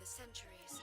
the centuries.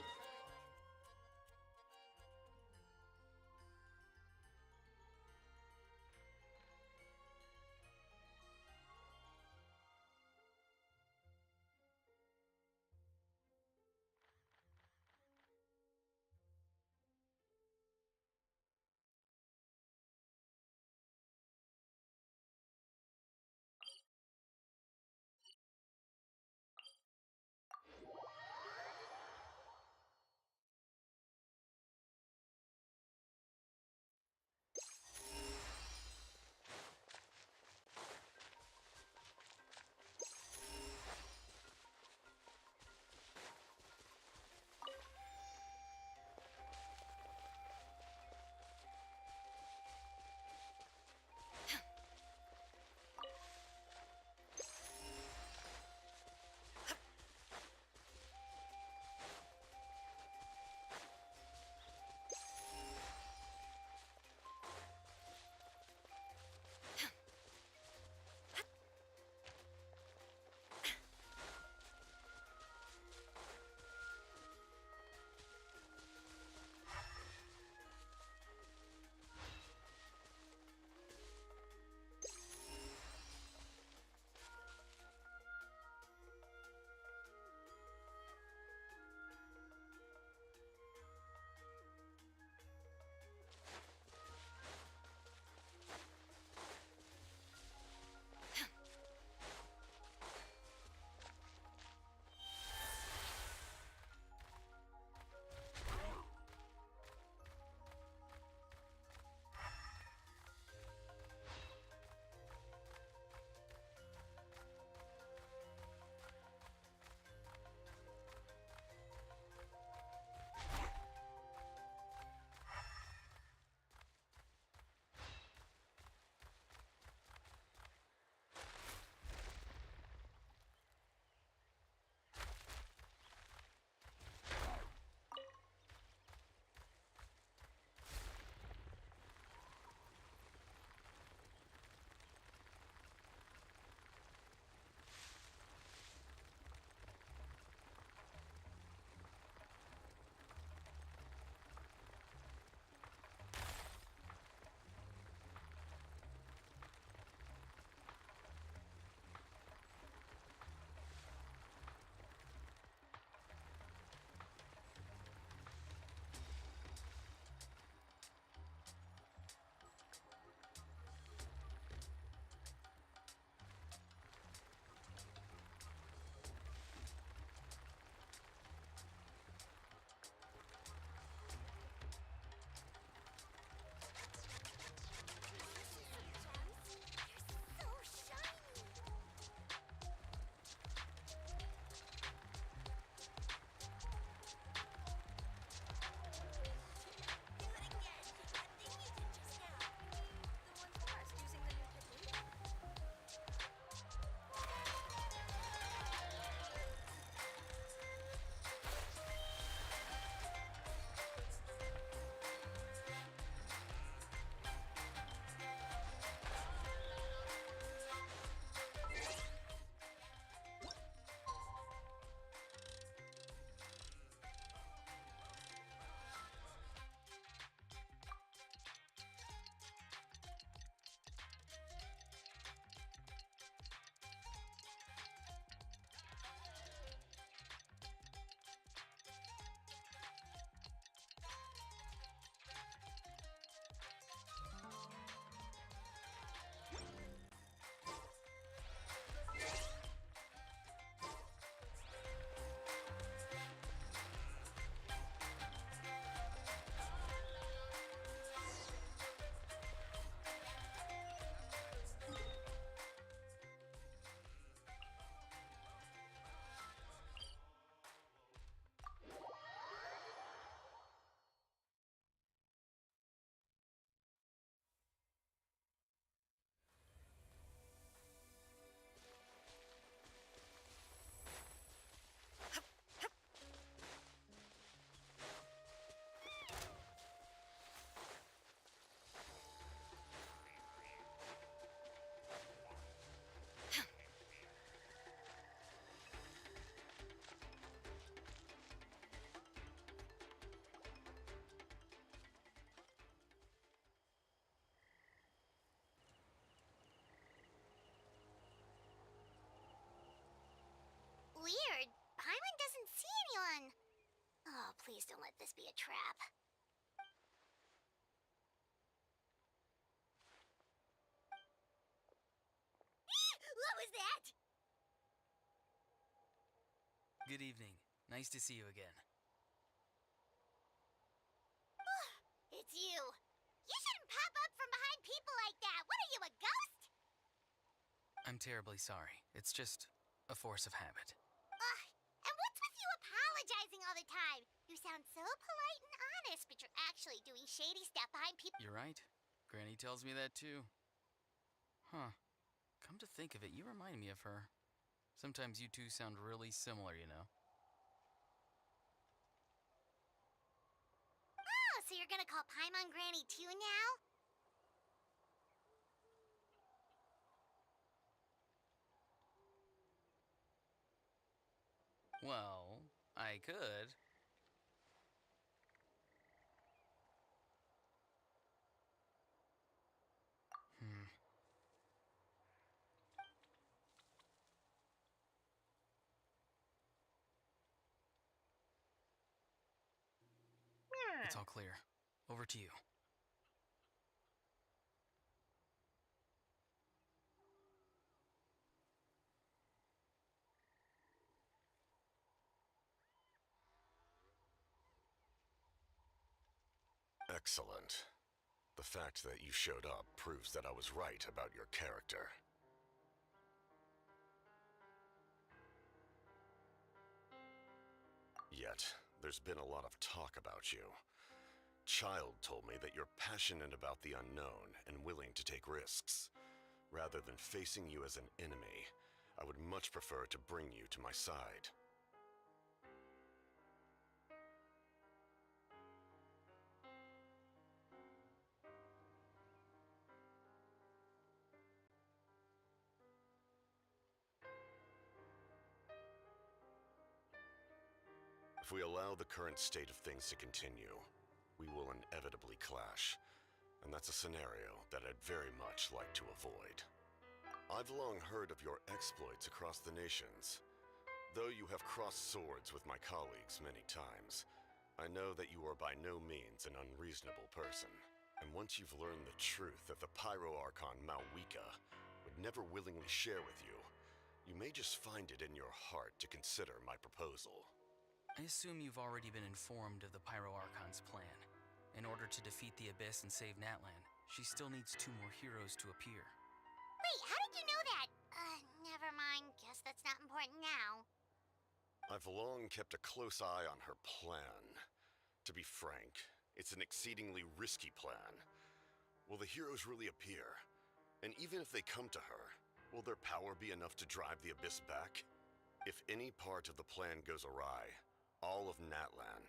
Please don't let this be a trap. What was that? Good evening. Nice to see you again. It's you. You shouldn't pop up from behind people like that. What are you, a ghost? I'm terribly sorry. It's just a force of habit. Ugh. And what's with you apologizing all the time? You sound so polite and honest, but you're actually doing shady stuff behind people. You're right. Granny tells me that too. Huh. Come to think of it, you remind me of her. Sometimes you two sound really similar, you know. Oh, so you're gonna call Paimon Granny too now? Well, I could. It's all clear. Over to you. Excellent. The fact that you showed up proves that I was right about your character. Yet, there's been a lot of talk about you. Child told me that you're passionate about the unknown and willing to take risks. Rather than facing you as an enemy, I would much prefer to bring you to my side. If we allow the current state of things to continue, we will inevitably clash, and that's a scenario that I'd very much like to avoid. I've long heard of your exploits across the nations. Though you have crossed swords with my colleagues many times, I know that you are by no means an unreasonable person. And once you've learned the truth that the Pyro Archon Malwika would never willingly share with you, you may just find it in your heart to consider my proposal. I assume you've already been informed of the Pyro Archon's plan. In order to defeat the Abyss and save Natlan, she still needs 2 more heroes to appear. Wait, how did you know that? Never mind. Guess that's not important now. I've long kept a close eye on her plan. To be frank, it's an exceedingly risky plan. Will the heroes really appear? And even if they come to her, will their power be enough to drive the Abyss back? If any part of the plan goes awry, all of Natlan,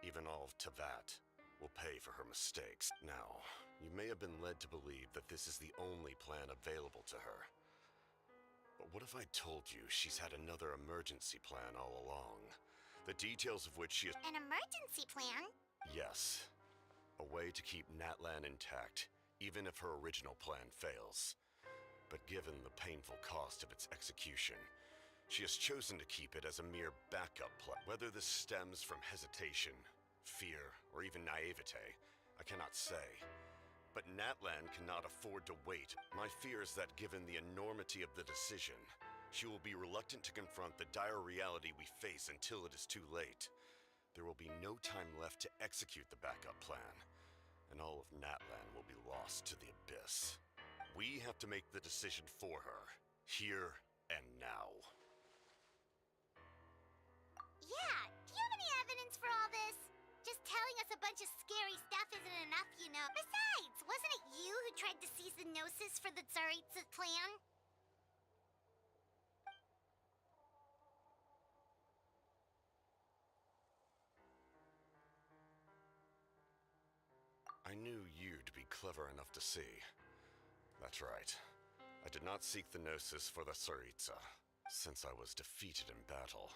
even all of Teyvat, will pay for her mistakes. Now, you may have been led to believe that this is the only plan available to her. But what if I told you she's had another emergency plan all along, the details of which she has— An emergency plan? Yes. A way to keep Natlan intact, even if her original plan fails. But given the painful cost of its execution, she has chosen to keep it as a mere backup plan. Whether this stems from hesitation, fear, or even naivete, I cannot say. But Natlan cannot afford to wait. My fear is that given the enormity of the decision, she will be reluctant to confront the dire reality we face until it is too late. There will be no time left to execute the backup plan, and all of Natlan will be lost to the Abyss. We have to make the decision for her, here and now. Yeah, do you have any evidence for all this? Just telling us a bunch of scary stuff isn't enough, you know. Besides, wasn't it you who tried to seize the Gnosis for the Tsaritsa clan? I knew you'd be clever enough to see. That's right. I did not seek the Gnosis for the Tsaritsa. Since I was defeated in battle,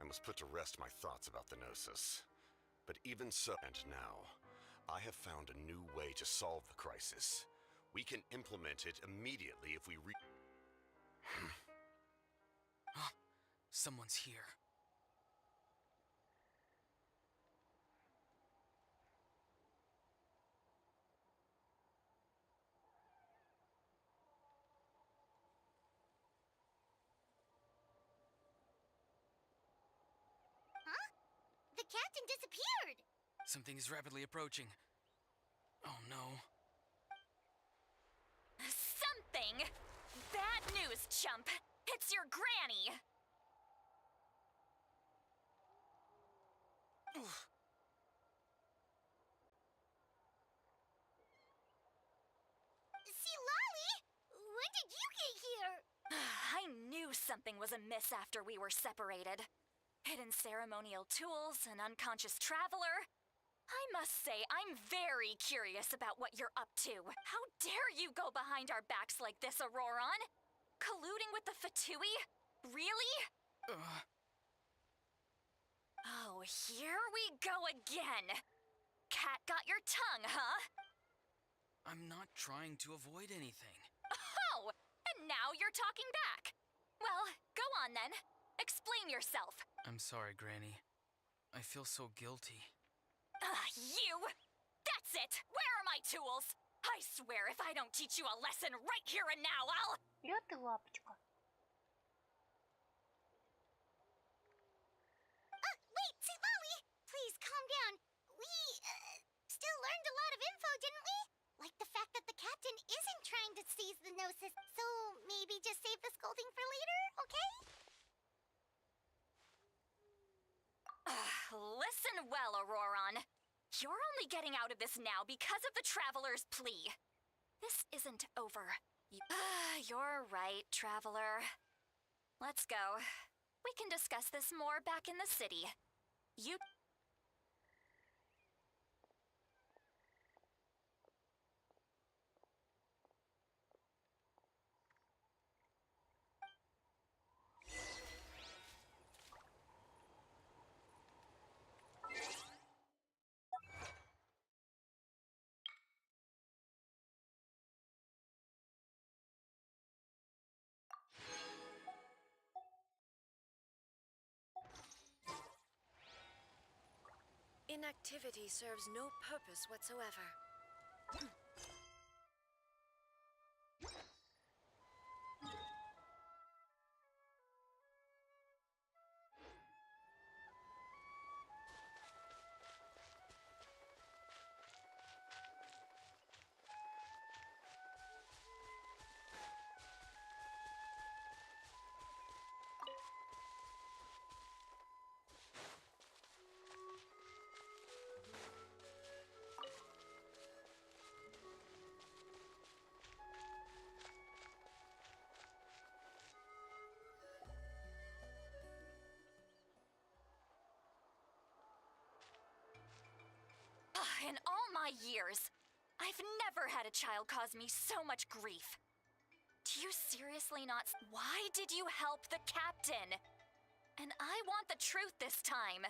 I must put to rest my thoughts about the Gnosis. But even so, and now, I have found a new way to solve the crisis. We can implement it immediately if we Someone's here. captain disappeared. Something is rapidly approaching. Oh no. Something? Bad news, chump. It's your granny. See, Lolly, when did you get here? I knew something was amiss after we were separated. Hidden ceremonial tools, an unconscious traveler. I must say, I'm very curious about what you're up to. How dare you go behind our backs like this, Auroron? Colluding with the Fatui? Really? Oh, here we go again. Cat got your tongue, huh? I'm not trying to avoid anything. Oh, and now you're talking back. Well, go on then. Explain yourself. I'm sorry, Granny. I feel so guilty. You! That's it! Where are my tools? I swear if I don't teach you a lesson right here and now, I'll... Вперед ты, лапочка. Wait, see, Lolly, please calm down. We, still learned a lot of info, didn't we? Like the fact that the captain isn't trying to seize the Gnosis, so maybe just save the scolding for later, okay? Listen well, Auroron. You're only getting out of this now because of the Traveler's plea. This isn't over. You're right, Traveler. Let's go. We can discuss this more back in the city. You... Inactivity serves no purpose whatsoever. In all my years, I've never had a child cause me so much grief. Do you seriously not... Why did you help the captain? And I want the truth this time.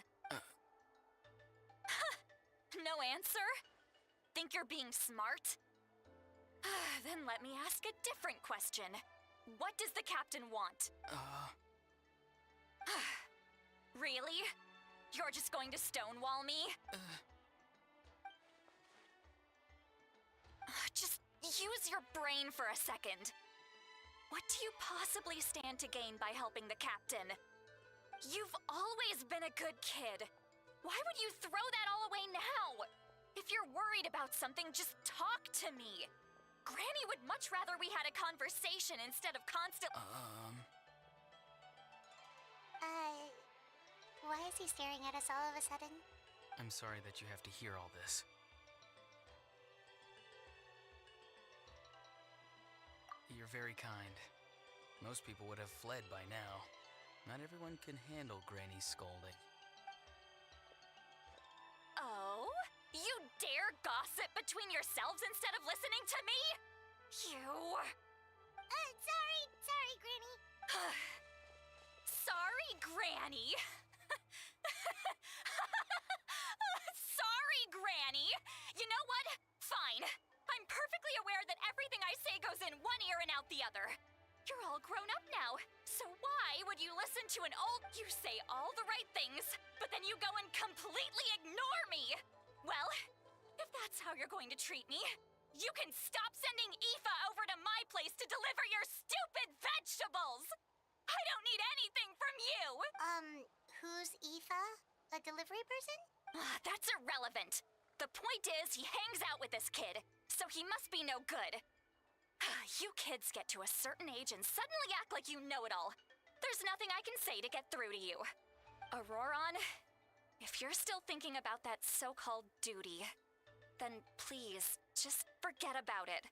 No answer? Think you're being smart? Then let me ask a different question. What does the captain want? Really? You're just going to stonewall me? Just use your brain for a second. What do you possibly stand to gain by helping the captain? You've always been a good kid. Why would you throw that all away now? If you're worried about something, just talk to me. Granny would much rather we had a conversation instead of constant... Why is he staring at us all of a sudden? I'm sorry that you have to hear all this. You're very kind. Most people would have fled by now. Not everyone can handle Granny's scolding. Oh? You dare gossip between yourselves instead of listening to me? You... Sorry, Granny. Sorry, Granny. Sorry, Granny. You know what? Fine. I'm perfectly aware that everything I say goes in one ear and out the other. You're all grown up now, so why would you listen to an old... You say all the right things, but then you go and completely ignore me! Well, if that's how you're going to treat me, you can stop sending Aoife over to my place to deliver your stupid vegetables! I don't need anything from you! Who's Aoife? A delivery military person? That's irrelevant. The point is, he hangs out with this kid, so he must be no good. You kids get to a certain age and suddenly act like you know it all. There's nothing I can say to get through to you. Auroron, if you're still thinking about that so-called duty, then please, just forget about it.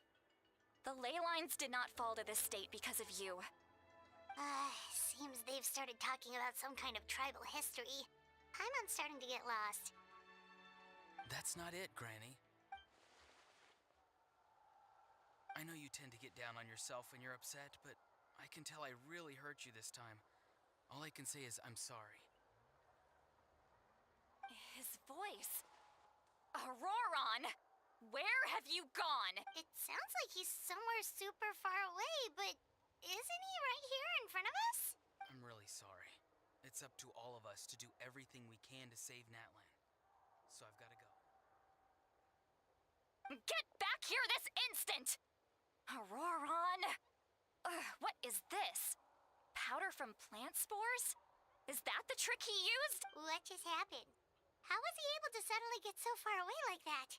The ley lines did not fall to this state because of you. Seems they've started talking about some kind of tribal history. I'm starting to get lost. That's not it, Granny. I know you tend to get down on yourself when you're upset, but I can tell I really hurt you this time. All I can say is I'm sorry. His voice. Auroron! Where have you gone? It sounds like he's somewhere super far away, but isn't he right here in front of us? I'm really sorry. It's up to all of us to do everything we can to save Natlan. So I've got to go. Get back here this instant! Auroron! What is this? Powder from plant spores? Is that the trick he used? What just happened? How was he able to suddenly get so far away like that?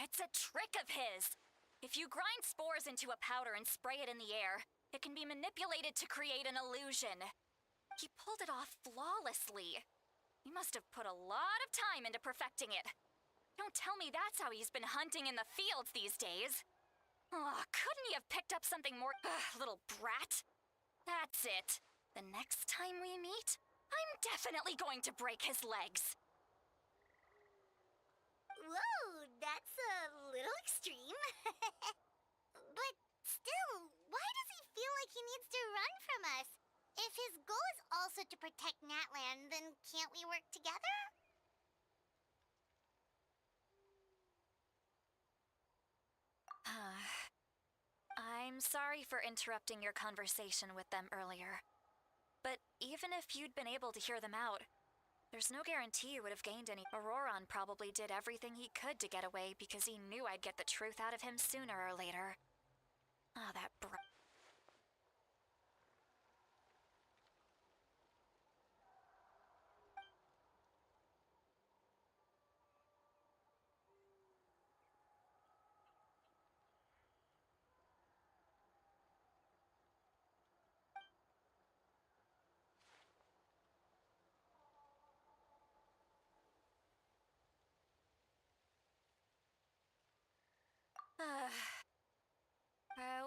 It's a trick of his. If you grind spores into a powder and spray it in the air, it can be manipulated to create an illusion. He pulled it off flawlessly. He must have put a lot of time into perfecting it. Don't tell me that's how he's been hunting in the fields these days. Couldn't he have picked up something more... little brat? That's it. The next time we meet, I'm definitely going to break his legs. Whoa, that's a little extreme. But still, why does he feel like he needs to run from us? If his goal is also to protect Natlan, then can't we work together? I'm sorry for interrupting your conversation with them earlier. But even if you'd been able to hear them out, there's no guarantee you would have gained any. Auroron probably did everything he could to get away because he knew I'd get the truth out of him sooner or later. That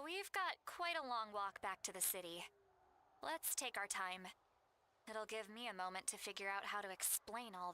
We've got quite a long walk back to the city. Let's take our time. It'll give me a moment to figure out how to explain all.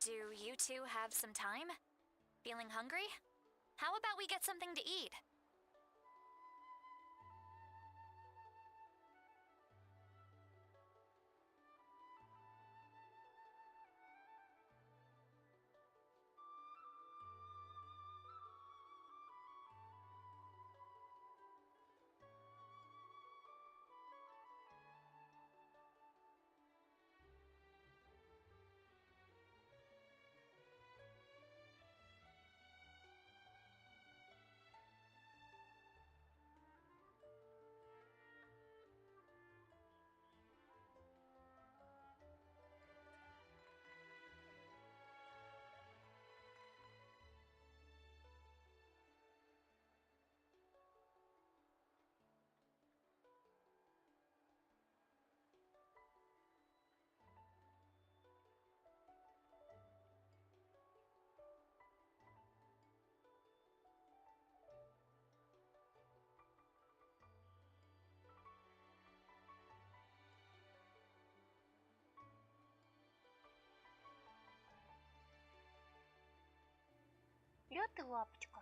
Do you two have some time? Feeling hungry? How about we get something to eat? Лед и лапочка.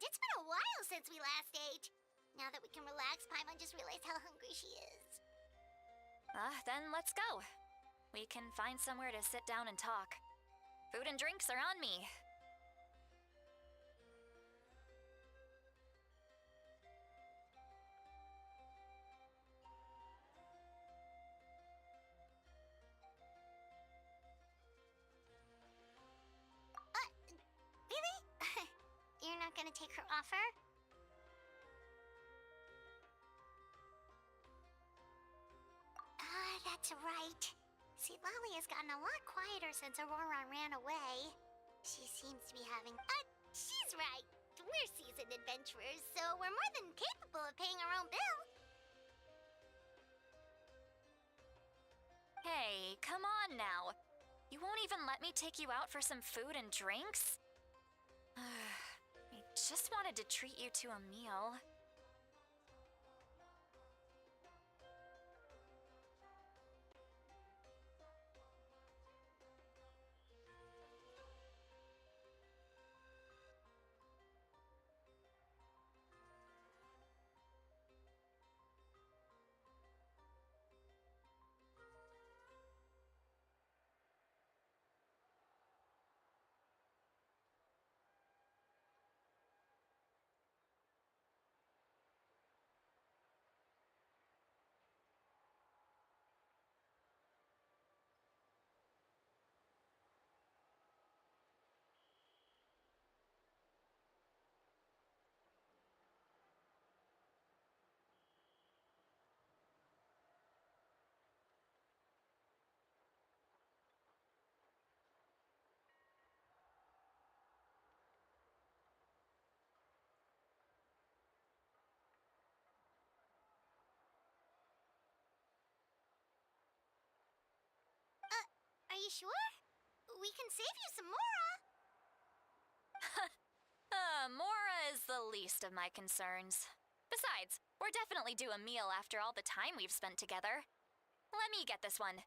It's been a while since we last ate. Now that we can relax, Paimon just realized how hungry she is. Then let's go. We can find somewhere to sit down and talk. Food and drinks are on me. Really? You're not gonna take her offer? That's right. See, Lolly has gotten a lot quieter since Aurora ran away. She seems to be having... she's right. We're seasoned adventurers, so we're more than capable of paying our own bill. Hey, come on now. You won't even let me take you out for some food and drinks? I just wanted to treat you to a meal. Are you sure? We can save you some Mora. Mora is the least of my concerns. Besides, we're definitely due a meal after all the time we've spent together. Let me get this one.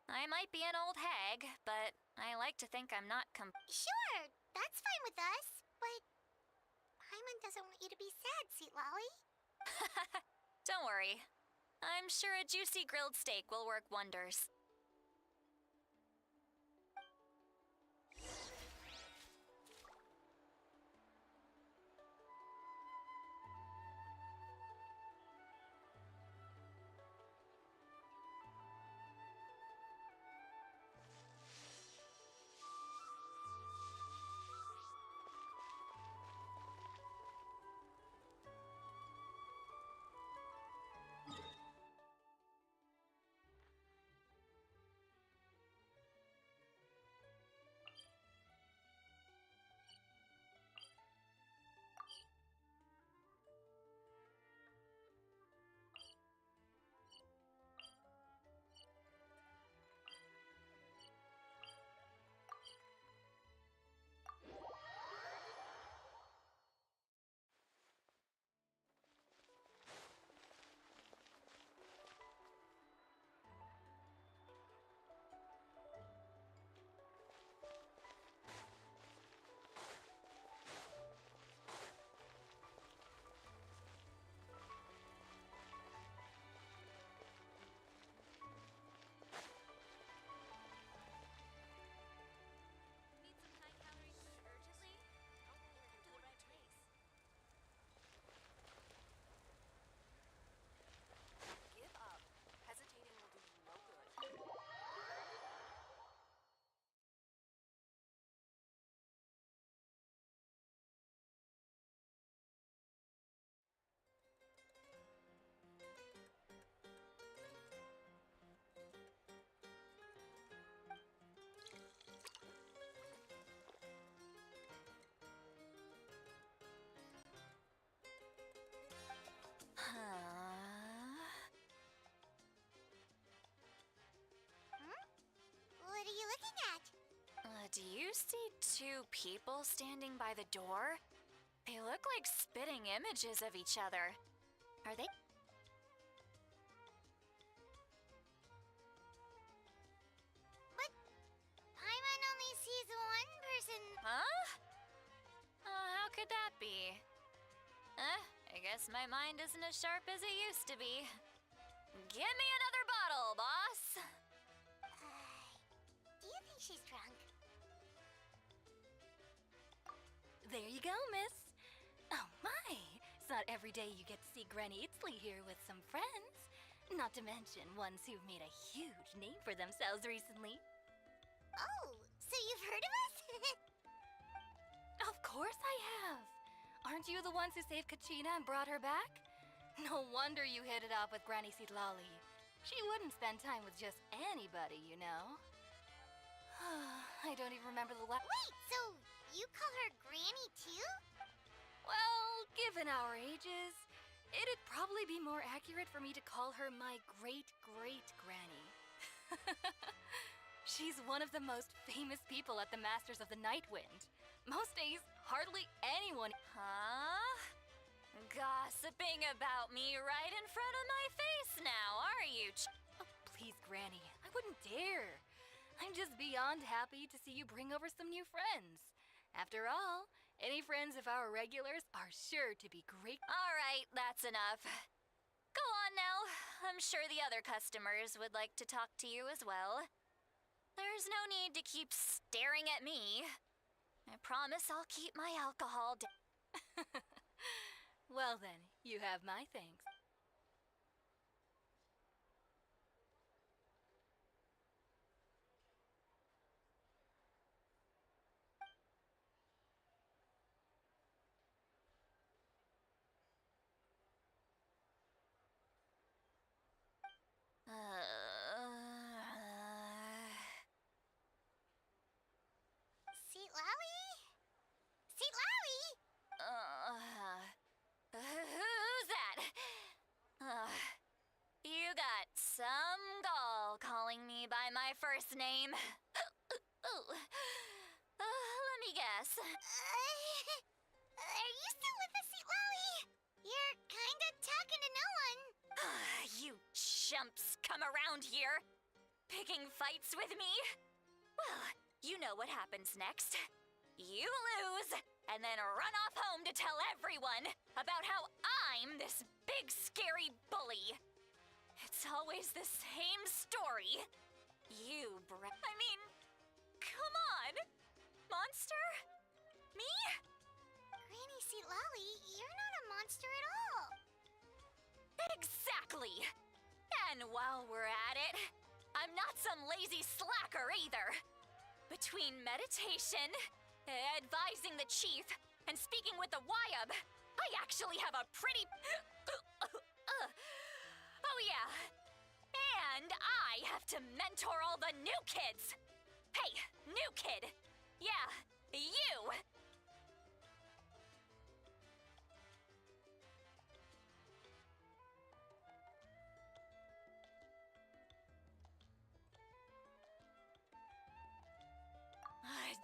I might be an old hag, but I like to think I'm not Sure, that's fine with us. But Paimon doesn't want you to be sad, sweet Lolly. Don't worry. I'm sure a juicy grilled steak will work wonders. What are you looking at? Do you see two people standing by the door? They look like spitting images of each other. Are they? But Paimon only sees one person. Huh? How could could that be? I guess my mind isn't as sharp as it used to be. Give me another bottle, boss! Do you think she's drunk? There you go, miss. Oh my, it's not every day you get to see Granny Itzley here with some friends. Not to mention ones who've made a huge name for themselves recently. Oh, so you've heard of us? Of course I have. Aren't you the ones who saved Kachina and brought her back? No wonder you hit it off with Granny Sitlali. She wouldn't spend time with just anybody, you know. I don't even remember the last. Wait, so you call her Granny too? Well, given our ages, it'd probably be more accurate for me to call her my great-great-granny. She's one of the most famous people at the Masters of the Nightwind. Most days, hardly anyone. Huh? Gossiping about me right in front of my face now, are you? Oh, please, Granny, I wouldn't dare. I'm just beyond happy to see you bring over some new friends. After all, any friends of our regulars are sure to be great. All right, that's enough. Go on now. I'm sure the other customers would like to talk to you as well. There's no need to keep staring at me. I promise I'll keep my alcohol down. Well then, you have my thanks. Seatlawi? Seatlawi? Who's that? You got some gall calling me by my first name. Let me guess. Are you still with us, Seatlawi? You're kinda talking to no one. You chumps come around here, picking fights with me? Well, you know what happens next. You lose, and then run off home to tell everyone about how I'm this big scary bully. It's always the same story. I mean, come on. Monster? Me? Granny Seatlawi, you're not a monster at all. Exactly. And while we're at it, I'm not some lazy slacker either. Between meditation, advising the chief, and speaking with the Wyab, I actually have a pretty... Oh yeah. And I have to mentor all the new kids. Hey, new kid. Yeah, you.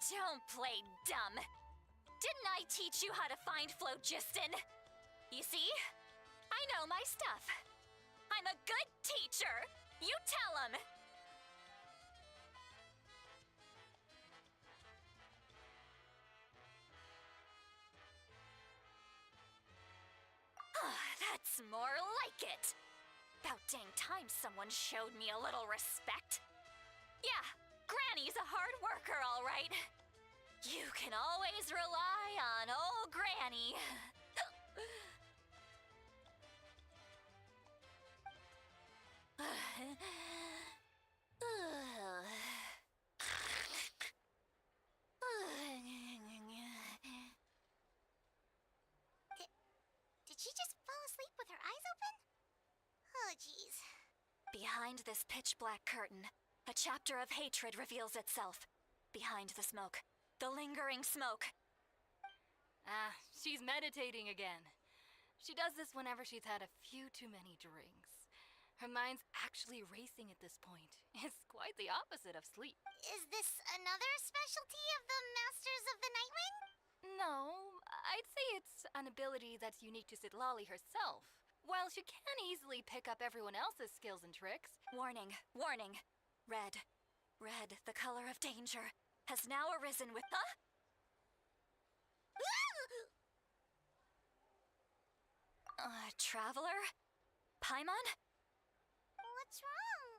Don't play dumb. Didn't I teach you how to find phlogiston? You see? I know my stuff. I'm a good teacher. You tell him. That's more like it. About dang time someone showed me a little respect. Yeah, Granny's a hard worker, all right. You can always rely on old Granny. Did she just fall asleep with her eyes open? Oh, jeez. Behind this pitch-black curtain, a chapter of hatred reveals itself. Behind the smoke. The lingering smoke. Ah, she's meditating again. She does this whenever she's had a few too many drinks. Her mind's actually racing at this point. It's quite the opposite of sleep. Is this another specialty of the Masters of the Nightwind? No, I'd say it's an ability that's unique to Sitlali herself. While she can easily pick up everyone else's skills and tricks. Warning, warning. Red. Red, the color of danger, has now arisen with... Huh? Traveler? Paimon? What's wrong?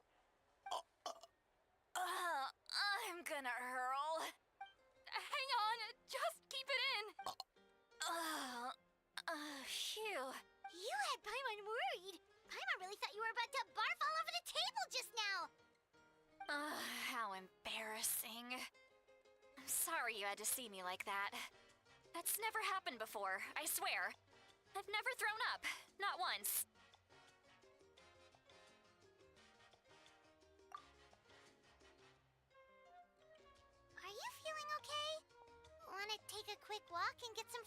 I'm gonna hurl. Hang on, just keep it in. Phew. You had Paimon worried. Paimon really thought you were about to barf all over the table just now. How embarrassing. I'm sorry you had to see me like that. That's never happened before, I swear. I've never thrown up, not once. Are you feeling okay? Want to take a quick walk and get some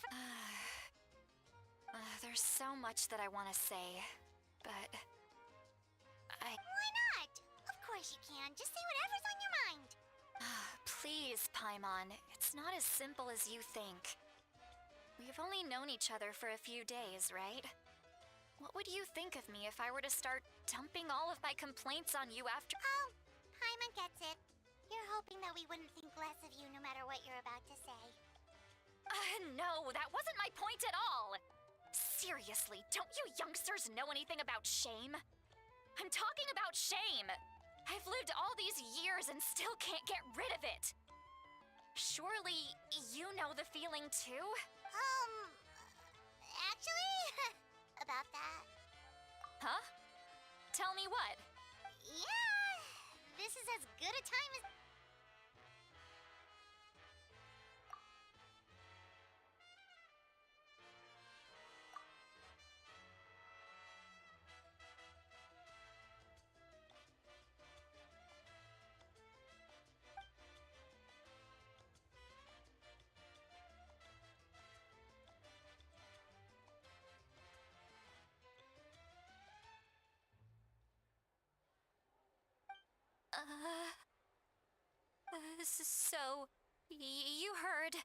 There's so much that I want to say, but Why not? Of course you can. Just say whatever's on your mind. Please, Paimon, it's not as simple as you think. We've only known each other for a few days, right? What would you think of me if I were to start dumping all of my complaints on you after— Oh, Paimon gets it. You're hoping that we wouldn't think less of you no matter what you're about to say. No, that wasn't my point at all! Seriously, don't you youngsters know anything about shame? I'm talking about shame! I've lived all these years and still can't get rid of it! Surely, you know the feeling too? Actually, about that. Huh? Tell me what? Yeah, this is as good a time as... So, you heard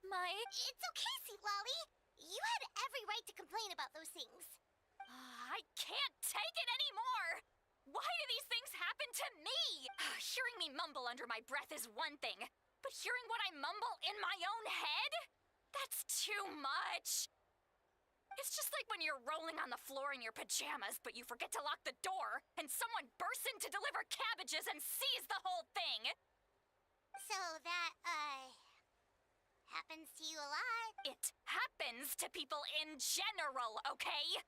my— It's okay, Sweet Lolly. You had every right to complain about those things. I can't take it anymore! Why do these things happen to me? Hearing me mumble under my breath is one thing, but hearing what I mumble in my own head? That's too much! It's just like when you're rolling on the floor in your pajamas, but you forget to lock the door, and someone bursts in to deliver cabbages and sees the whole thing! So that, happens to you a lot. It happens to people in general, okay?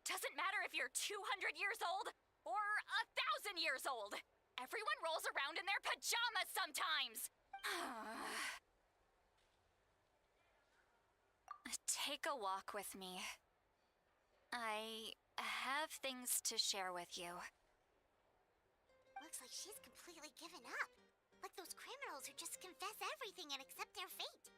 Doesn't matter if you're 200 years old or 1,000 years old. Everyone rolls around in their pajamas sometimes. Take a walk with me. I have things to share with you. Looks like she's completely given up. Like those criminals who just confess everything and accept their fate.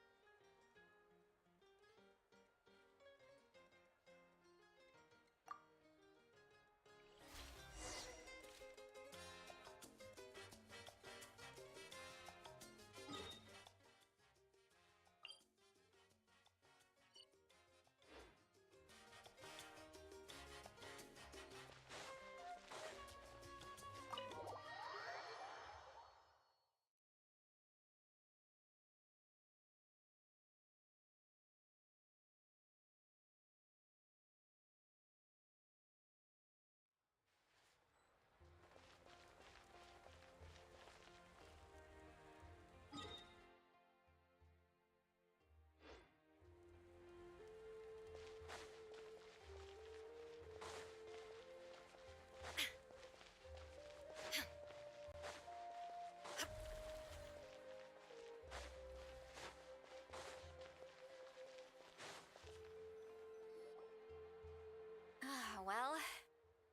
Well,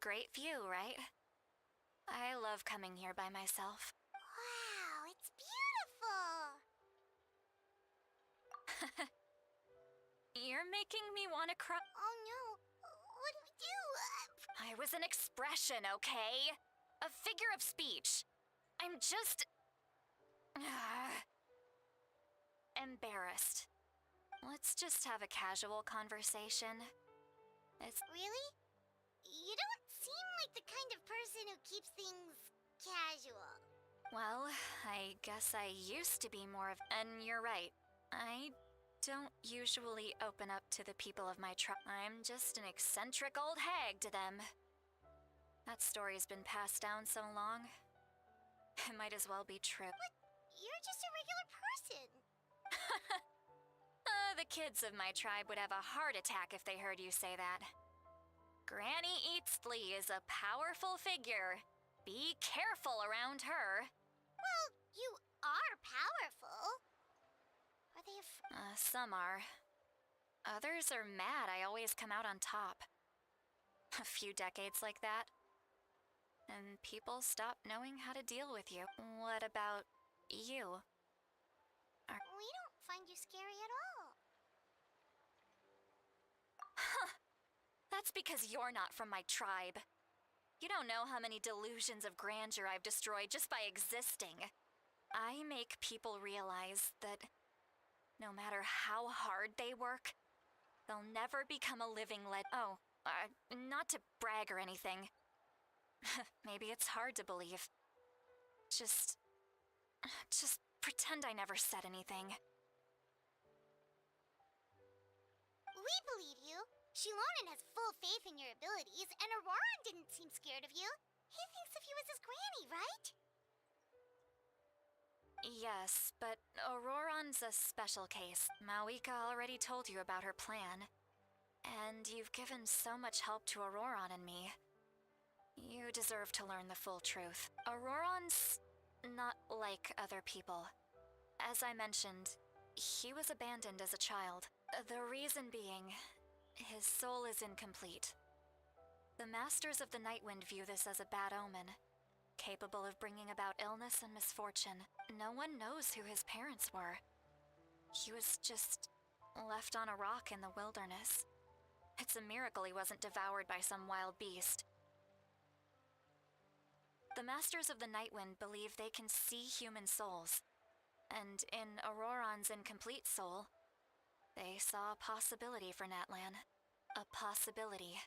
great view, right? I love coming here by myself. Wow, it's beautiful. You're making me want to cry. Oh no, what do we do? I was an expression, okay? A figure of speech. I'm just... embarrassed. Let's just have a casual conversation. It's... Really? You don't seem like the kind of person who keeps things casual. Well, I guess I used to be more of... And you're right. I don't usually open up to the people of my tribe. I'm just an eccentric old hag to them. That story's been passed down so long, it might as well be true. You're just a regular person. The kids of my tribe would have a heart attack if they heard you say that. Granny Eatsley is a powerful figure. Be careful around her. Well, you are powerful. Are they Some are. Others are mad I always come out on top. A few decades like that, and people stop knowing how to deal with you. What about you? We don't find you scary at all. That's because you're not from my tribe. You don't know how many delusions of grandeur I've destroyed just by existing. I make people realize that no matter how hard they work, they'll never become a living not to brag or anything. Maybe it's hard to believe. Just pretend I never said anything. We believe you. Shilonen has full faith in your abilities, and Auroran didn't seem scared of you. He thinks of you as his granny, right? Yes, but Auroran's a special case. Mawika already told you about her plan. And you've given so much help to Auroran and me. You deserve to learn the full truth. Auroran's not like other people. As I mentioned, he was abandoned as a child. The reason being, his soul is incomplete. The Masters of the Nightwind view this as a bad omen, capable of bringing about illness and misfortune. No one knows who his parents were. He was just left on a rock in the wilderness. It's a miracle he wasn't devoured by some wild beast. The Masters of the Nightwind believe they can see human souls, and in Auroran's incomplete soul, they saw a possibility for Natlan. A possibility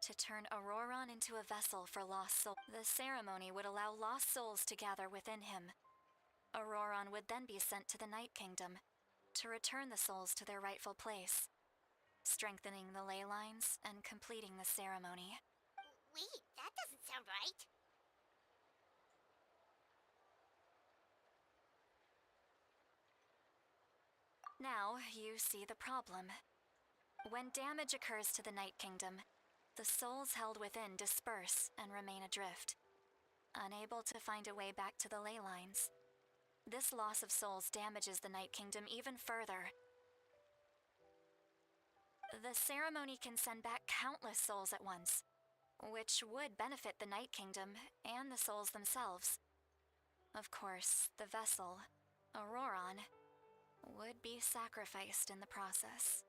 to turn Auroran into a vessel for lost souls. The ceremony would allow lost souls to gather within him. Auroran would then be sent to the Night Kingdom to return the souls to their rightful place, strengthening the ley lines and completing the ceremony. Wait, that doesn't sound right. Now you see the problem. When damage occurs to the Night Kingdom, the souls held within disperse and remain adrift, unable to find a way back to the ley lines. This loss of souls damages the Night Kingdom even further. The ceremony can send back countless souls at once, which would benefit the Night Kingdom and the souls themselves. Of course, the vessel, Auroran, would be sacrificed in the process.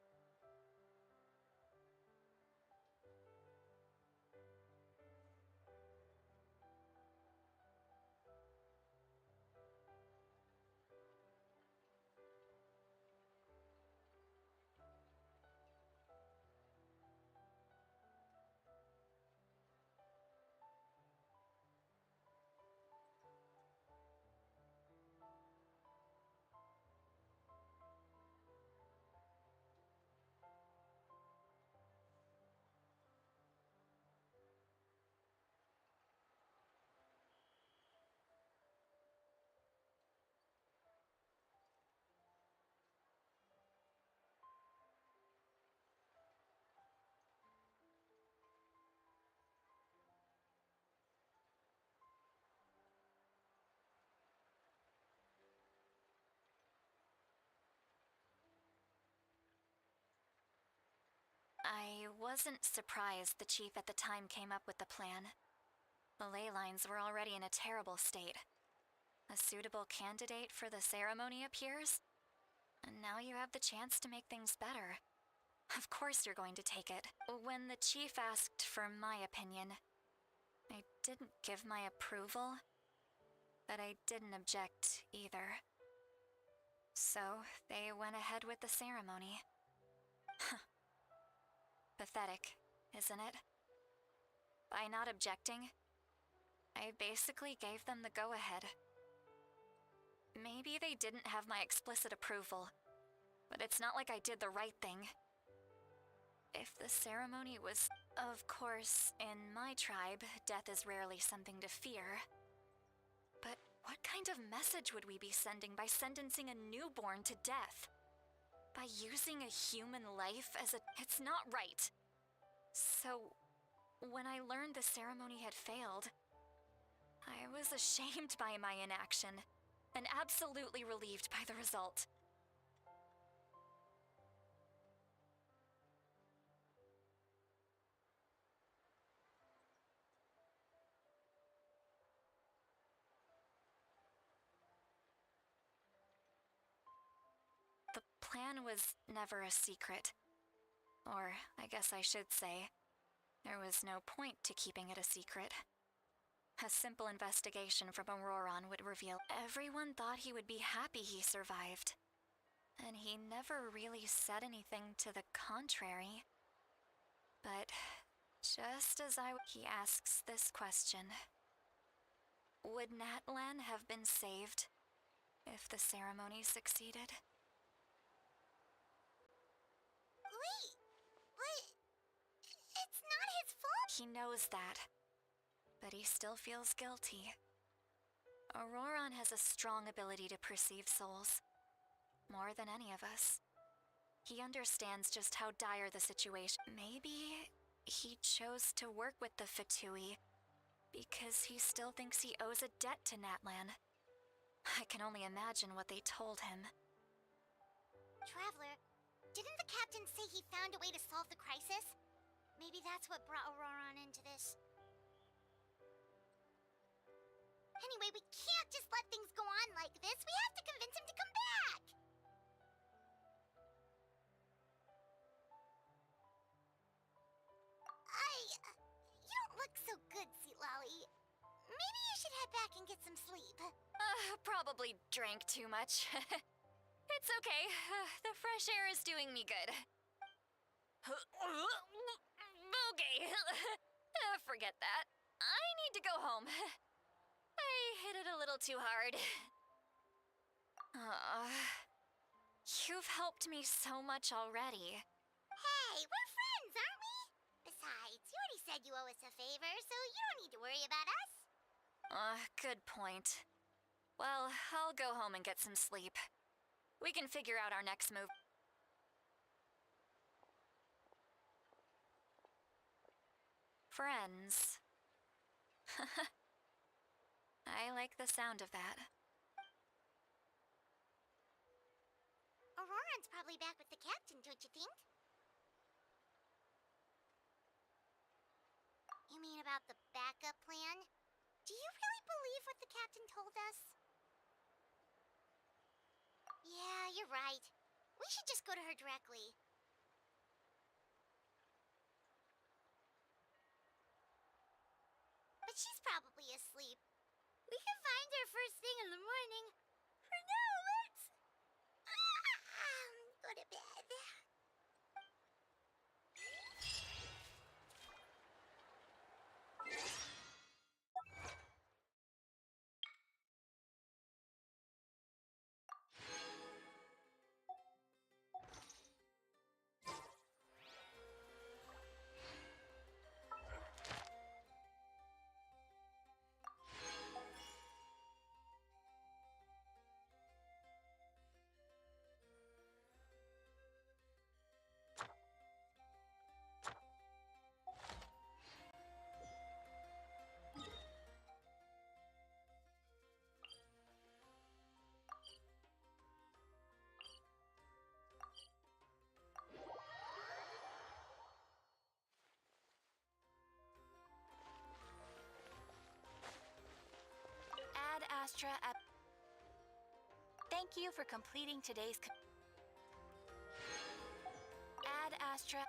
I wasn't surprised the chief at the time came up with the plan. The ley lines were already in a terrible state. A suitable candidate for the ceremony appears, and now you have the chance to make things better. Of course you're going to take it. When the chief asked for my opinion, I didn't give my approval, but I didn't object either. So they went ahead with the ceremony. Pathetic, isn't it? By not objecting, I basically gave them the go-ahead. Maybe they didn't have my explicit approval, But it's not like I did the right thing. If the ceremony was... Of course, in my tribe, death is rarely something to fear. But what kind of message would we be sending by sentencing a newborn to death? By using a human life as a... It's not right. So, when I learned the ceremony had failed, I was ashamed by my inaction, and absolutely relieved by the result. The plan was never a secret. Or, I guess I should say, there was no point to keeping it a secret. A simple investigation from Auroron would reveal everyone thought he would be happy he survived. And he never really said anything to the contrary. But just as he asks this question, would Natlan have been saved if the ceremony succeeded? Wait, but it's not his fault. He knows that, but he still feels guilty. Auroron has a strong ability to perceive souls, more than any of us. He understands just how dire the situation. Maybe he chose to work with the Fatui because he still thinks he owes a debt to Natlan. I can only imagine what they told him. Traveler, didn't the captain say he found a way to solve the crisis? Maybe that's what brought Auroron into this. Anyway, we can't just let things go on like this. We have to convince him to come back! You don't look so good, Lolly. Maybe you should head back and get some sleep. Probably drank too much. It's okay. The fresh air is doing me good. Okay. Forget that. I need to go home. I hit it a little too hard. You've helped me so much already. Hey, we're friends, aren't we? Besides, you already said you owe us a favor, so you don't need to worry about us. Good point. Well, I'll go home and get some sleep. We can figure out our next move. Friends. I like the sound of that. Auroron's probably back with the captain, don't you think? You mean about the backup plan? Do you really believe what the captain told us? Yeah, you're right. We should just go to her directly. But she's probably asleep. We can find her first thing in the morning. For now, let's... go to bed. Ad Astra at... Thank you for completing today's... Ad Astra...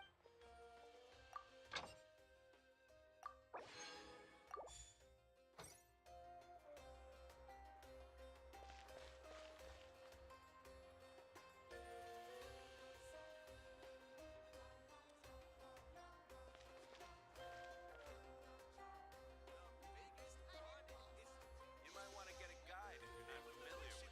You might want to get a guide if you're not familiar with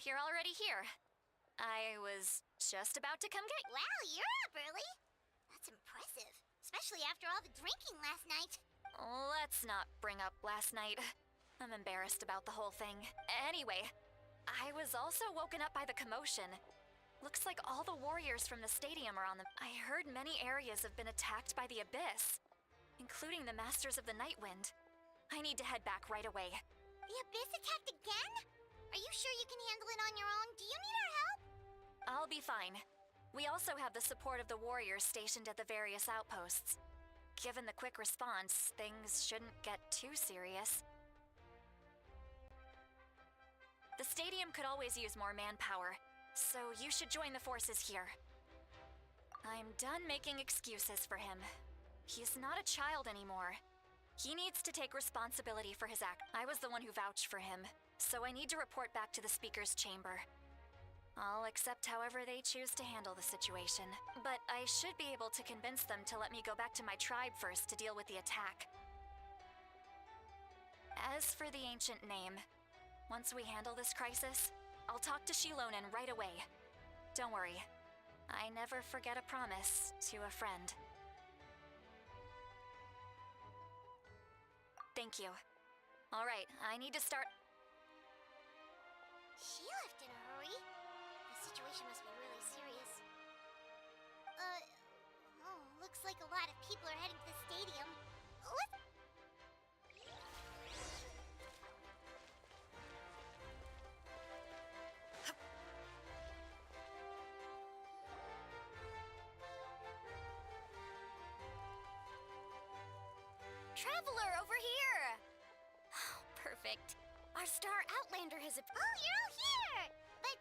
you're already here. I was just about to come get you. Wow, you're up early. That's impressive, especially after all the drinking last night. Let's not bring up last night. I'm embarrassed about the whole thing. Anyway, I was also woken up by the commotion. Looks like all the warriors from the stadium are on them. I heard many areas have been attacked by the Abyss, including the Masters of the Nightwind. I need to head back right away. The Abyss attacked again? Are you sure you can handle it on your own? Do you need our help? I'll be fine. We also have the support of the warriors stationed at the various outposts. Given the quick response, things shouldn't get too serious. The stadium could always use more manpower, so you should join the forces here. I'm done making excuses for him. He's not a child anymore. He needs to take responsibility for his act. I was the one who vouched for him, so I need to report back to the speaker's chamber. I'll accept however they choose to handle the situation, but I should be able to convince them to let me go back to my tribe first to deal with the attack. As for the ancient name, once we handle this crisis, I'll talk to Shilonen right away. Don't worry, I never forget a promise to a friend. Thank you. All right, I need to start. She left in a hurry. The situation must be really serious. Looks like a lot of people are heading to the stadium. Let's... Traveler, over here! Perfect. Our star Outlander has Oh, you're all here! But,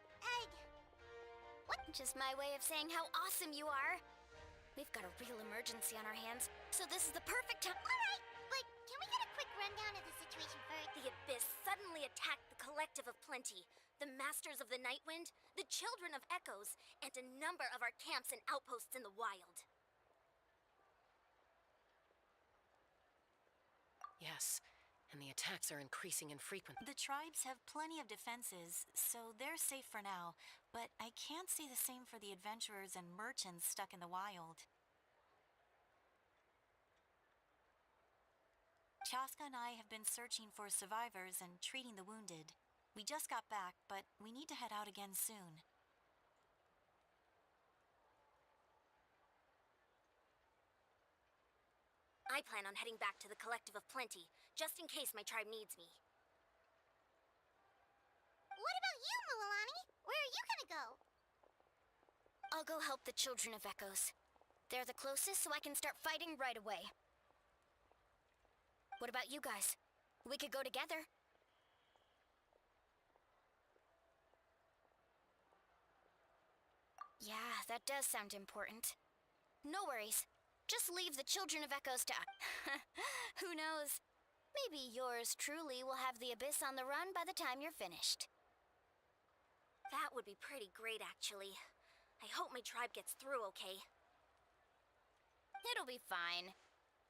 what? Just my way of saying how awesome you are. We've got a real emergency on our hands, so this is the perfect time. Alright, but can we get a quick rundown of the situation first? The Abyss suddenly attacked the Collective of Plenty, the Masters of the Nightwind, the Children of Echoes, and a number of our camps and outposts in the wild. Yes, and the attacks are increasing in frequency. The tribes have plenty of defenses, so they're safe for now, but I can't say the same for the adventurers and merchants stuck in the wild. Chaska and I have been searching for survivors and treating the wounded. We just got back, but we need to head out again soon. I plan on heading back to the Collective of Plenty, just in case my tribe needs me. What about you, Mualani? Where are you gonna go? I'll go help the Children of Echoes. They're the closest, so I can start fighting right away. What about you guys? We could go together. Yeah, that does sound important. No worries. Just leave the Children of Echoes to... Who knows? Maybe yours truly will have the Abyss on the run by the time you're finished. That would be pretty great, actually. I hope my tribe gets through okay. It'll be fine.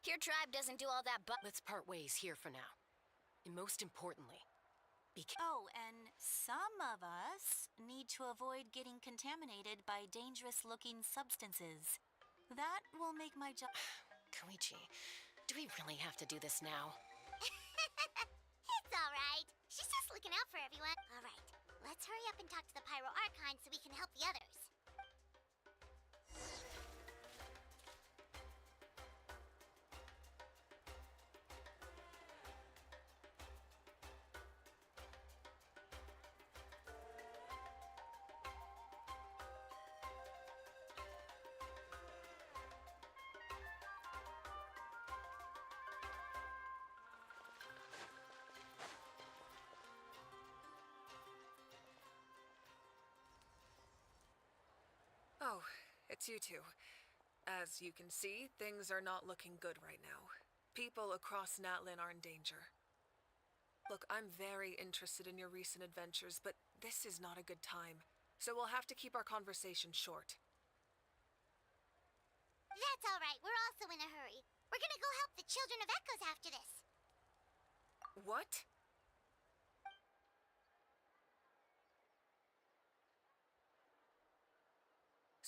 Your tribe doesn't do all that Let's part ways here for now. And most importantly, Oh, and some of us need to avoid getting contaminated by dangerous-looking substances. That will make my job... Koichi, do we really have to do this now? It's alright. She's just looking out for everyone. Alright, let's hurry up and talk to the Pyro Archon so we can help the others. Oh, it's you two. As you can see, things are not looking good right now. People across Natlin are in danger. Look, I'm very interested in your recent adventures, but this is not a good time. So we'll have to keep our conversation short. That's alright, we're also in a hurry. We're gonna go help the Children of Echoes after this. What?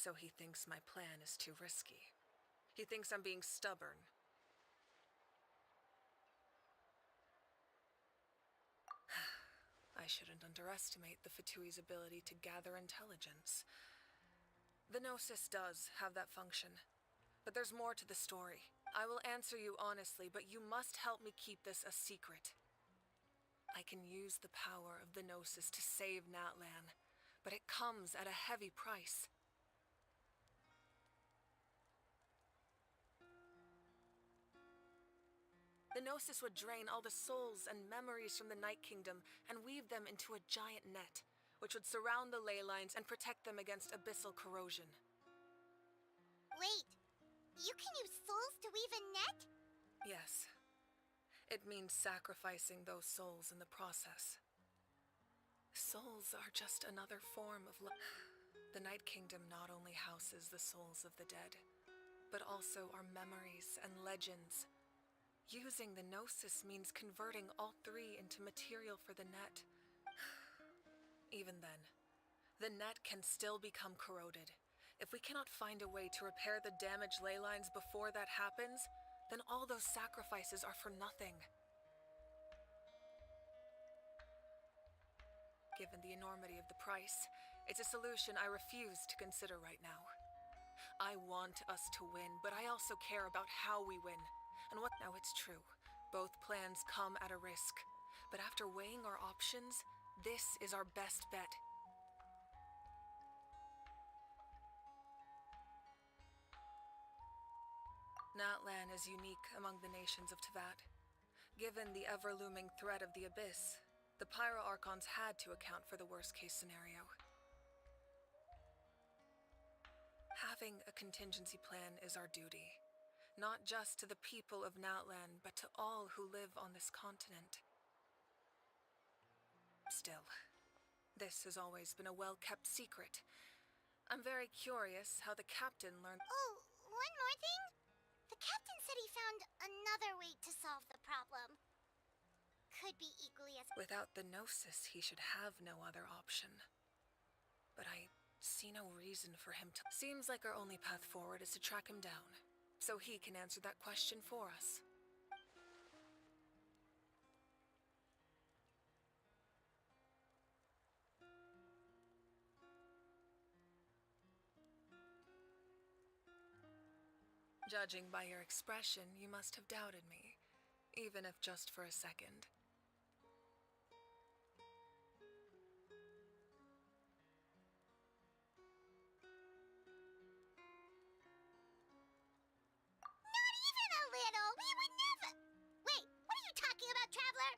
So he thinks my plan is too risky. He thinks I'm being stubborn. I shouldn't underestimate the Fatui's ability to gather intelligence. The Gnosis does have that function, but there's more to the story. I will answer you honestly, but you must help me keep this a secret. I can use the power of the Gnosis to save Natlan, but it comes at a heavy price. The Gnosis would drain all the souls and memories from the Night Kingdom and weave them into a giant net, which would surround the ley lines and protect them against abyssal corrosion. Wait, you can use souls to weave a net? Yes. It means sacrificing those souls in the process. Souls are just another form of The Night Kingdom not only houses the souls of the dead, but also our memories and legends. Using the Gnosis means converting all three into material for the net. Even then, the net can still become corroded. If we cannot find a way to repair the damaged ley lines before that happens, then all those sacrifices are for nothing. Given the enormity of the price, it's a solution I refuse to consider right now. I want us to win, but I also care about how we win. And what now, it's true. Both plans come at a risk. But after weighing our options, this is our best bet. Natlan is unique among the nations of Teyvat. Given the ever-looming threat of the Abyss, the Pyro Archons had to account for the worst-case scenario. Having a contingency plan is our duty. Not just to the people of Natlan, but to all who live on this continent. Still, this has always been a well-kept secret. I'm very curious how the captain learned— Oh, one more thing? The captain said he found another way to solve the problem. Could be equally as— Without the Gnosis, he should have no other option. But I see no reason for him to— Seems like our only path forward is to track him down, so he can answer that question for us. Judging by your expression, you must have doubted me, even if just for a second. Not even a little! We would never— Wait, what are you talking about, Traveler?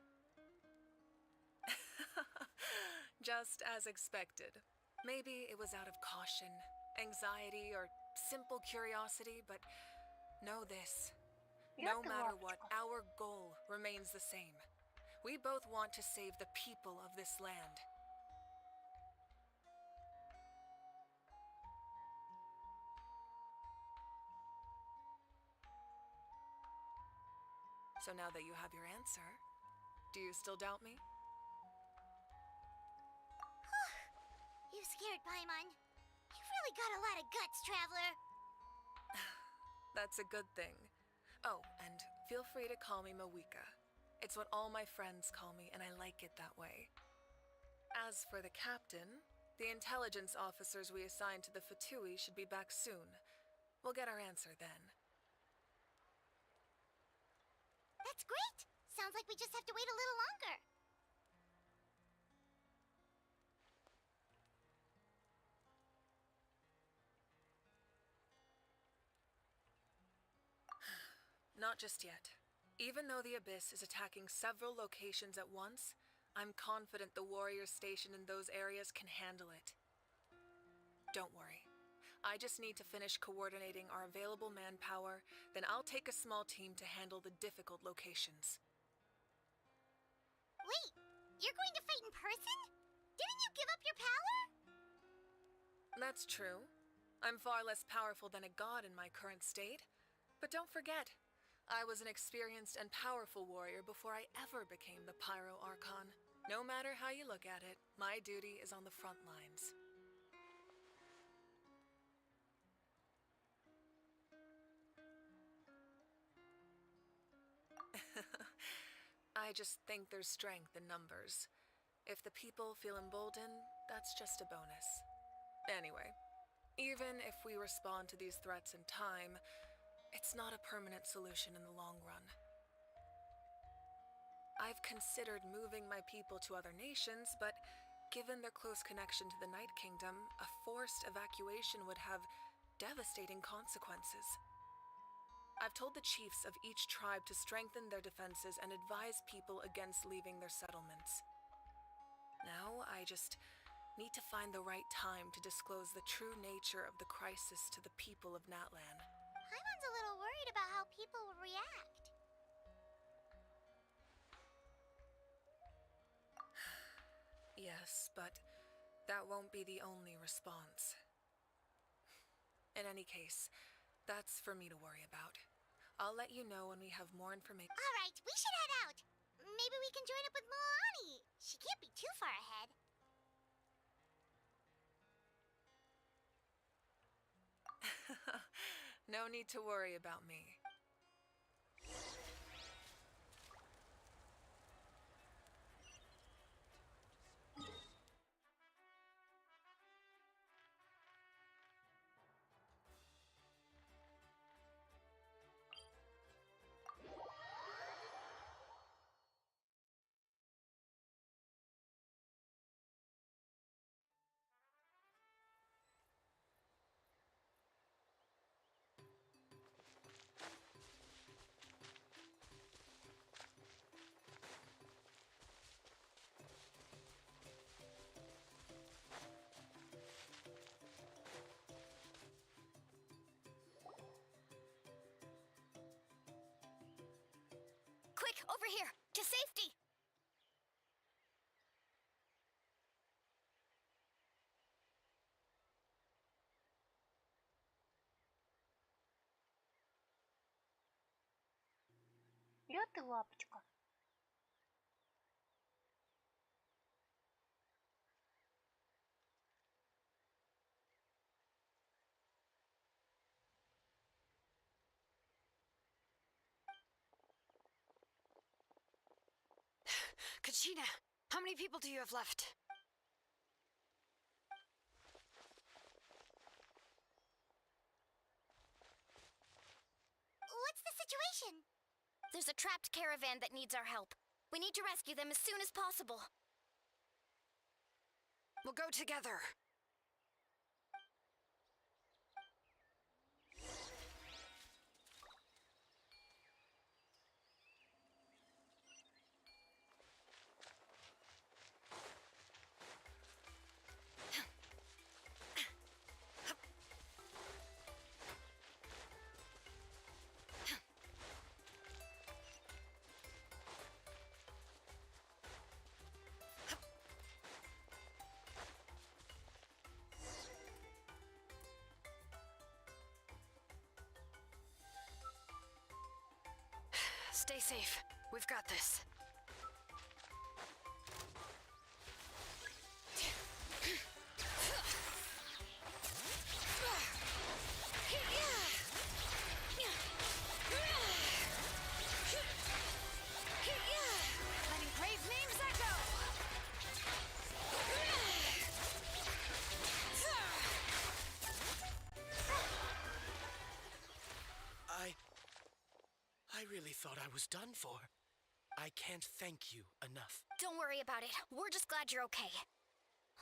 Just as expected. Maybe it was out of caution, anxiety, or simple curiosity, but know this. No matter what, our goal remains the same. We both want to save the people of this land. So now that you have your answer, do you still doubt me? You scared Paimon. You've really got a lot of guts, Traveler. That's a good thing. Oh, and feel free to call me Mawika. It's what all my friends call me, and I like it that way. As for the captain, the intelligence officers we assigned to the Fatui should be back soon. We'll get our answer then. That's great! Sounds like we just have to wait a little longer. Not just yet. Even though the Abyss is attacking several locations at once, I'm confident the warriors stationed in those areas can handle it. Don't worry. I just need to finish coordinating our available manpower, then I'll take a small team to handle the difficult locations. Wait, you're going to fight in person? Didn't you give up your power? That's true. I'm far less powerful than a god in my current state. But don't forget, I was an experienced and powerful warrior before I ever became the Pyro Archon. No matter how you look at it, my duty is on the front lines. I just think there's strength in numbers. If the people feel emboldened, that's just a bonus. Anyway, even if we respond to these threats in time, it's not a permanent solution in the long run. I've considered moving my people to other nations, but given their close connection to the Night Kingdom, a forced evacuation would have devastating consequences. I've told the chiefs of each tribe to strengthen their defenses and advise people against leaving their settlements. Now, I just need to find the right time to disclose the true nature of the crisis to the people of Natlan. Paimon's a little worried about how people will react. Yes, but that won't be the only response. In any case, that's for me to worry about. I'll let you know when we have more information. All right, we should head out. Maybe we can join up with Milani. She can't be too far ahead. No need to worry about me. Quick, over here! To safety! Лёд и лапочка. Kachina, how many people do you have left? What's the situation? There's a trapped caravan that needs our help. We need to rescue them as soon as possible. We'll go together. Stay safe. We've got this. Letting brave names echo! I really thought I was done for. I can't thank you enough. Don't worry about it. We're just glad you're okay.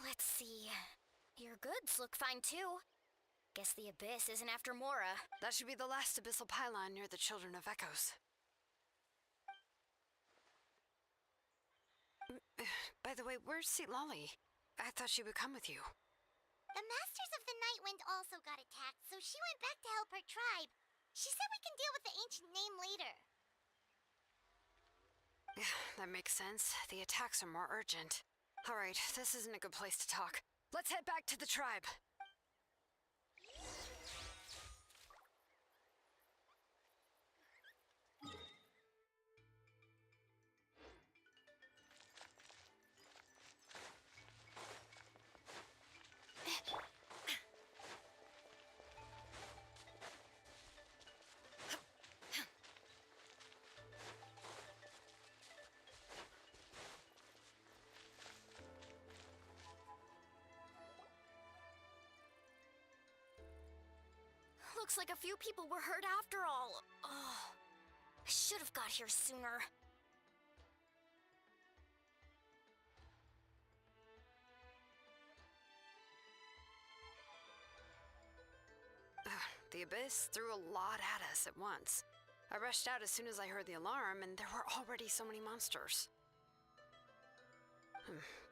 Let's see. Your goods look fine too. Guess the Abyss isn't after Mora. That should be the last abyssal pylon near the Children of Echoes. By the way, where's Lolly? I thought she would come with you. The Masters of the Night Wind also got attacked, so she went back to help her tribe. She said we can deal with the ancient name later. That makes sense. The attacks are more urgent. Alright, this isn't a good place to talk. Let's head back to the tribe. looks like a few people were hurt after all. Oh, I should have got here sooner. The abyss threw a lot at us at once. I rushed out as soon as I heard the alarm, and there were already so many monsters.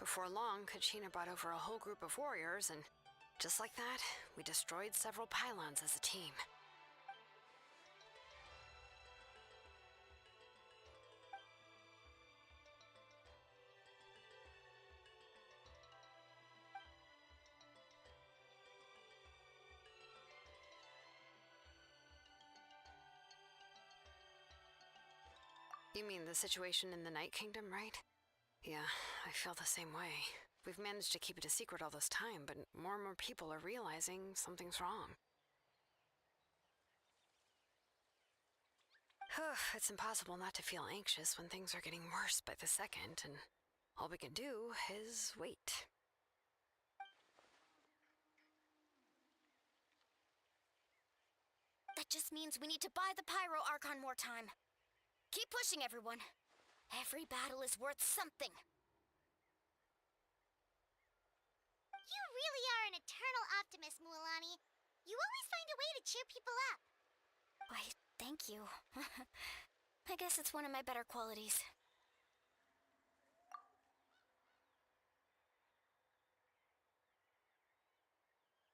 Before long, Kachina brought over a whole group of warriors, and just like that, we destroyed several pylons as a team. You mean the situation in the Night Kingdom, right? Yeah, I feel the same way. We've managed to keep it a secret all this time, but more and more people are realizing something's wrong. It's impossible not to feel anxious when things are getting worse by the second, and all we can do is wait. That just means we need to buy the Pyro Archon more time. Keep pushing, everyone. Every battle is worth something. You really are an eternal optimist, Mualani. You always find a way to cheer people up. Why, thank you. I guess it's one of my better qualities.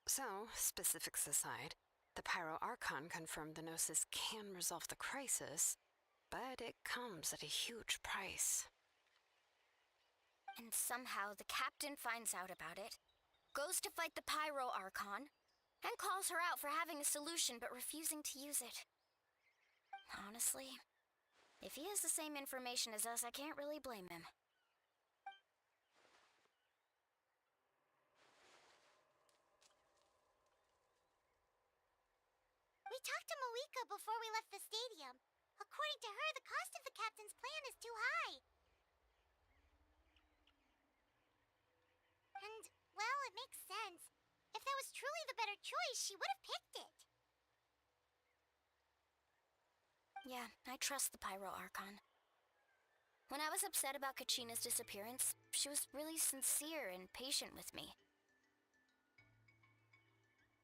So, specifics aside, the Pyro Archon confirmed the Gnosis can resolve the crisis, but it comes at a huge price. And somehow the captain finds out about it, goes to fight the Pyro Archon, and calls her out for having a solution but refusing to use it. Honestly, if he has the same information as us, I can't really blame him. We talked to Moika before we left the stadium. According to her, the cost of the captain's plan is too high. And, well, it makes sense. If that was truly the better choice, she would have picked it. Yeah, I trust the Pyro Archon. When I was upset about Kachina's disappearance, she was really sincere and patient with me.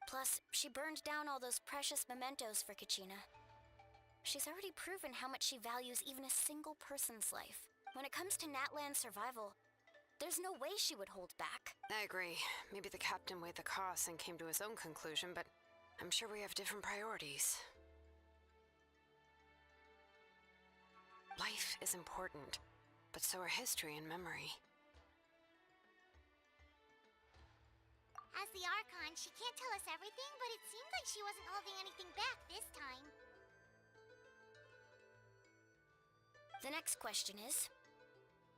Plus, she burned down all those precious mementos for Kachina. She's already proven how much she values even a single person's life. When it comes to Natlan's survival, there's no way she would hold back. I agree. Maybe the captain weighed the costs and came to his own conclusion, but I'm sure we have different priorities. Life is important, but so are history and memory. As the Archon, she can't tell us everything, but it seems like she wasn't holding anything back this time. The next question is,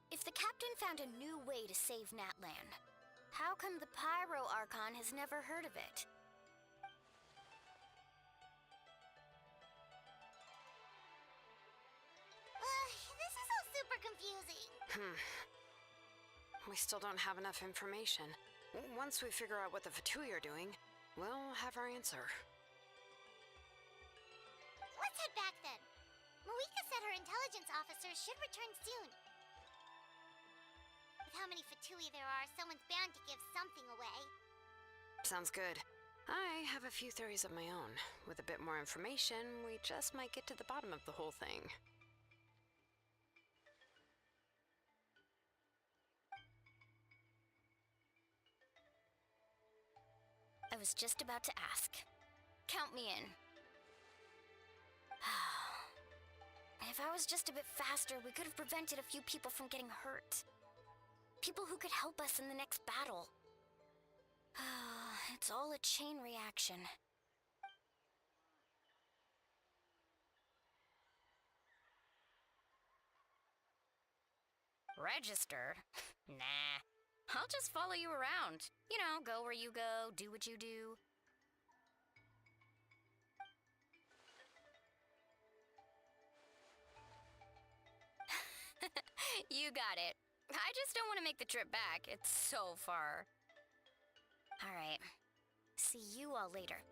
if the captain found a new way to save Natlan, how come the Pyro Archon has never heard of it? This is all super confusing. We still don't have enough information. Once we figure out what the Fatui are doing, we'll have our answer. Let's head back then. Moika said her intelligence officers should return soon. With how many Fatui there are, someone's bound to give something away. Sounds good. I have a few theories of my own. With a bit more information, we just might get to the bottom of the whole thing. I was just about to ask. Count me in. If I was just a bit faster, we could have prevented a few people from getting hurt. People who could help us in the next battle. It's all a chain reaction. Register? Nah. I'll just follow you around. You know, go where you go, do what you do. You got it. I just don't want to make the trip back. It's so far. All right. See you all later.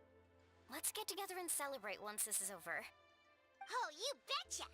Let's get together and celebrate once this is over. Oh, you betcha!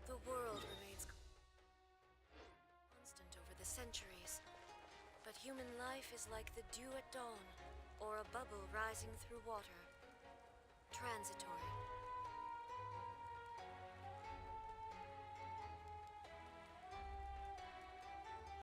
The world remains constant over the centuries, but human life is like the dew at dawn, or a bubble rising through water. Transitory,